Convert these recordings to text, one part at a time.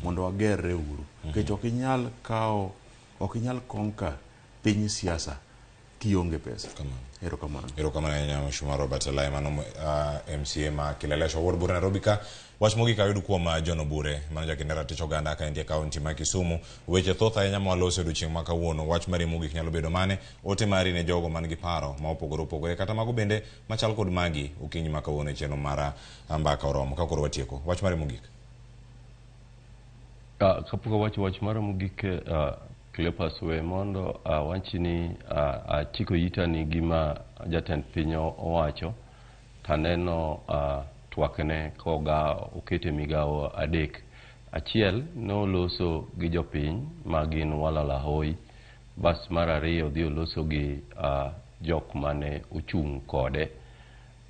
mondo wagerre uru. Kech ok inyal konka piny siasa kionge pesa. Erokamano. Erokamano Mheshimiwa Robert Alai, mano MCA ma Kileleshwa Ward Bura Nairobi ka. Wach mogik ayudo kuom John Obure, mano jakinde ratich oganda ka entie kaunti ma Kisumu. Weche thoth ahinya mwaloso odiochieng' ma kawuono. Wach mari mogik nyalo bedo mane? Ote mari ne jogo man gi paro ma opogore kata mago bende machal kod magi okinyi ma kawuono e chenro mara mbaka oromo. Ka koro watieko. Wach mari mogik. Kapok awacho wach mara mogik, Cleopas we mondo wachni achiko ita ni gima jatend piny owacho taneno twakne koga okete migawo adek. Achiel no loso gi jopiny magin Walala Hoi, bas mar ariyo dhi loso gi jok mane ochung' kode.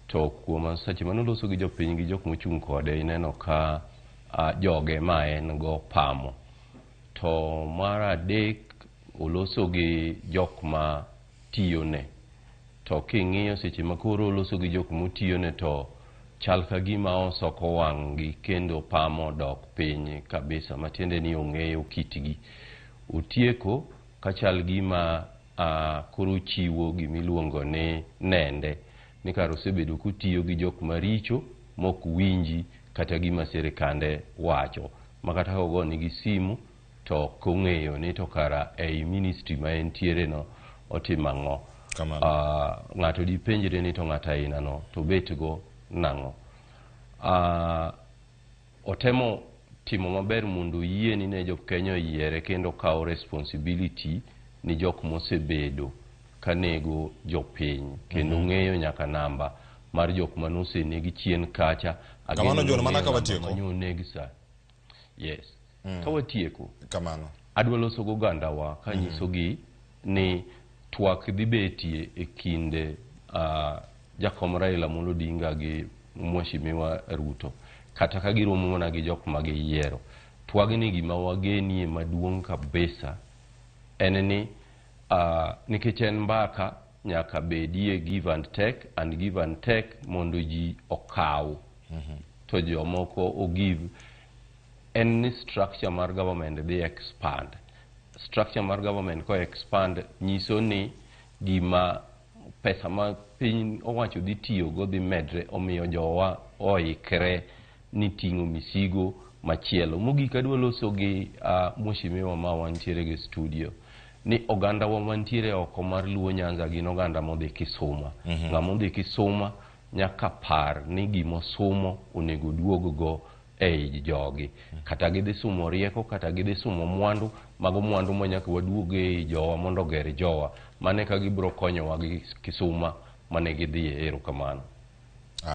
To kuom seche mane loso gi jopiny gi jok mochung' kode, ineno ka joge ma en go pamo. To mar adek oloso gi jok ma tiyone. To king'iyo seche ma koro oloso gi jok motiyone to chal ka gima osoko wang'gi kendo pamo dok piny kabisa, matiende ni ong'eyo kitgi. Otieko ka chal gima koro chiwo gimiluongo ni nende, ni karo osebedo kutiyo gi jok maricho mok winji kata gima sirikande wacho, makata kogo nigi simu to kong'eyo ni to kara ei ministry ma entiere no otimo ang'o. Ng'ato dipenjre ni to ng'ato aina no to bet go nang'o. Otemo timo maber mondo yie ni ne jokenya yiere kendo kawo responsibility ni jok mosebedo kanego jopiny, kendo ng'eyo nyaka namba mar jok manosenegi chien kacha. Kamano John, mana ka watieko. Yes. Ka watieko. Kamano. Adwa loso go ogandawa ka nyisogi ni twak dhi betie e kinde jakom Raila Amolo Odinga gi Mheshimiwa Ruto, kata ka giromo mana gi jok ma giyiero. Twagni gima wagenie maduong' kabisa en ni nikech en mbaka nyaka bedie give and take mondo ji okaw to jomoko o give. En ni structure mar government dhi expand. Structure mar government ko expand nyiso ni gima pesa ma piny owacho dhi tiyo go dhi medre, omiyo jowa oikre ni ting'o misigo machielo. Mogik adwa loso gi Mheshimiwa ma wantiere gi studio ni oganda wa mantiere oko mar Luo Nyanza gin oganda modhi Kisuma. Ng'ama odhi Kisuma nyaka par ni gimo somo onego duog go ei jogi, kata gidhi sumo rieko kata gidhi sumo mwandu, mago mwandu ma nyaka waduoge ei jowa mondo ger jowa, mane ka gibro konyowa gi Kisuma mane gidhi. Erokamano.